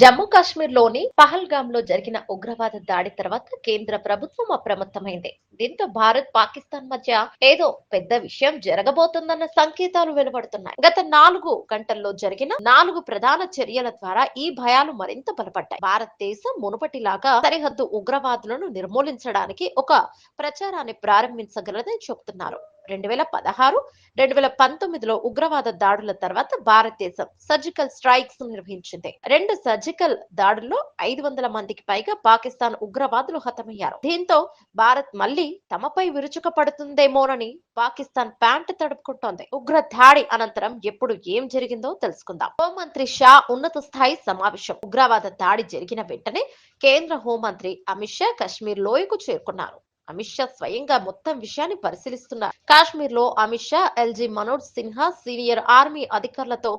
జమ్మూ కాశ్మీర్ లోని పహల్గామ్ లో జరిగిన ఉగ్రవాద దాడి తర్వాత కేంద్ర ప్రభుత్వం అప్రమత్తమైంది. దీంతో భారత్ పాకిస్తాన్ మధ్య ఏదో పెద్ద విషయం జరగబోతుందన్న సంకేతాలు వెలువడుతున్నాయి. గత 4 గంటల్లో జరిగిన 4 ప్రధాన చర్యల ద్వారా ఈ భయాలు మరింత బలపడ్డాయి. భారతదేశం మునుపటిలాగా సరిహద్దు ఉగ్రవాదులను నిర్మూలించడానికి ఒక ప్రచారాన్ని ప్రారంభించగలదని చెబుతున్నారు. 2016, 2019లో ఉగ్రవాద దాడుల తర్వాత భారతదేశం సర్జికల్ స్ట్రైక్స్ నిర్వహించింది. 2 సర్జికల్ దాడుల్లో 500 మందికి పైగా పాకిస్తాన్ ఉగ్రవాదులు హతమయ్యారు. దీంతో భారత్ మళ్లీ తమపై విరుచుకుపడుతుందేమోనని పాకిస్తాన్ ప్యాంటు తడుపుకుంటోంది. ఉగ్ర దాడి అనంతరం ఎప్పుడు ఏం జరిగిందో తెలుసుకుందాం. హోంమంత్రి షా ఉన్నత స్థాయి సమావేశం. ఉగ్రవాద దాడి జరిగిన వెంటనే కేంద్ర హోంమంత్రి అమిత్ షా కశ్మీర్ లోయకు చేరుకున్నారు. అమిత్ షా స్వయంగా మొత్తం విషయాన్ని పరిశీలిస్తున్నారు. కాశ్మీర్ లో Amit Shah LG Manoj Sinha senior army అధికారులతో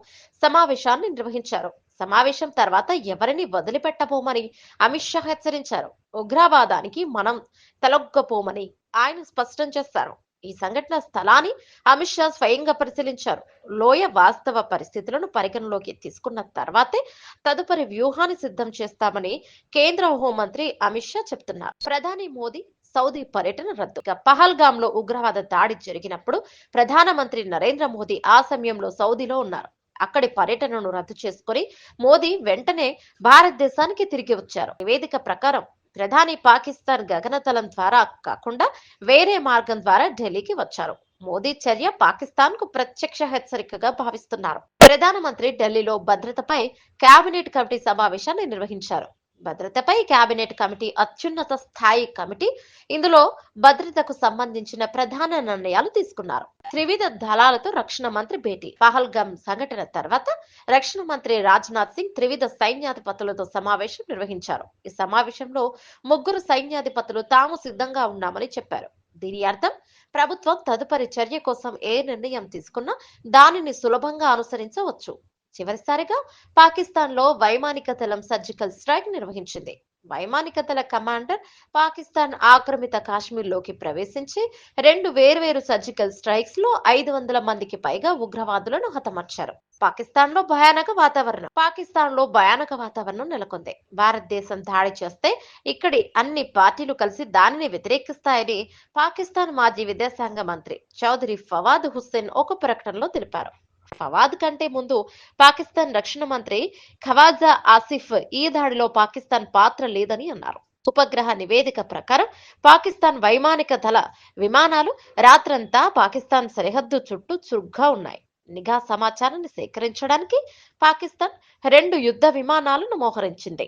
సమావేశాన్ని నిర్వహించారు. సమావేశం తర్వాత ఎవరిని వదిలిపెట్టబోమని అమిత్ షా హెచ్చరించారు. ఉగ్రవాదానికి మనం తలొగ్గపోమని ఆయన స్పష్టం చేశారు. ఈ సంఘటన స్థలాన్ని అమిత్ షా స్వయంగా పరిశీలించారు. లోయ వాస్తవ పరిస్థితులను పరిగణలోకి తీసుకున్న తర్వాతే తదుపరి వ్యూహాన్ని సిద్ధం చేస్తామని కేంద్ర హోంమంత్రి అమిత్ షా చెప్తున్నారు. ప్రధాని మోదీ సౌదీ పర్యటన రద్దు. పహల్గామ్ లో ఉగ్రవాద దాడి జరిగినప్పుడు ప్రధానమంత్రి నరేంద్ర మోదీ ఆ సమయంలో సౌదీలో ఉన్నారు. అక్కడి పర్యటనను రద్దు చేసుకుని మోదీ వెంటనే భారతదేశానికి తిరిగి వచ్చారు. నివేదిక ప్రకారం ప్రధాని పాకిస్తాన్ గగనతలం ద్వారా కాకుండా వేరే మార్గం ద్వారా ఢిల్లీకి వచ్చారు. మోదీ చర్య పాకిస్తాన్ కు ప్రత్యక్ష హెచ్చరికగా భావిస్తున్నారు. ప్రధానమంత్రి ఢిల్లీలో భద్రతపై కేబినెట్ కమిటీ సమావేశాన్ని నిర్వహించారు. భద్రతపై కేబినెట్ కమిటీ అత్యున్నత స్థాయి కమిటీ. ఇందులో భద్రతకు సంబంధించిన ప్రధాన నిర్ణయాలు తీసుకున్నారు. త్రివిధ దళాలతో రక్షణ మంత్రి భేటీ. పహల్గామ్ సంఘటన తర్వాత రక్షణ మంత్రి రాజ్నాథ్ సింగ్ త్రివిధ సైన్యాధిపతులతో సమావేశం నిర్వహించారు. ఈ సమావేశంలో 3 సైన్యాధిపతులు తాము సిద్ధంగా ఉన్నామని చెప్పారు. దీని అర్థం ప్రభుత్వం తదుపరి చర్య కోసం ఏ నిర్ణయం తీసుకున్నా దానిని సులభంగా అనుసరించవచ్చు. చివరిసారిగా పాకిస్తాన్ లో వైమానిక దళం సర్జికల్ స్ట్రైక్ నిర్వహించింది. వైమానిక దళ కమాండర్ పాకిస్తాన్ ఆక్రమిత కాశ్మీర్ లోకి ప్రవేశించి 2 వేర్వేరు సర్జికల్ స్ట్రైక్స్ లో 500 మందికి పైగా ఉగ్రవాదులను హతమార్చారు. పాకిస్తాన్ లో భయానక వాతావరణం నెలకొంది. భారతదేశం దాడి చేస్తే ఇక్కడి అన్ని పార్టీలు కలిసి దానిని వ్యతిరేకిస్తాయని పాకిస్తాన్ మాజీ విదేశాంగ మంత్రి చౌదరి ఫవాద్ హుస్సేన్ ఒక ప్రకటనలో తెలిపారు. ఫవాద్ కంటే ముందు పాకిస్తాన్ రక్షణ మంత్రి ఖవాజా ఆసిఫ్ ఈ దాడిలో పాకిస్తాన్ పాత్ర లేదని అన్నారు. ఉపగ్రహ నివేదిక ప్రకారం పాకిస్తాన్ వైమానిక దళ విమానాలు రాత్రంతా పాకిస్తాన్ సరిహద్దు చుట్టూ చురుగ్గా ఉన్నాయి. నిఘా సమాచారాన్ని సేకరించడానికి పాకిస్తాన్ 2 యుద్ధ విమానాలను మోహరించింది.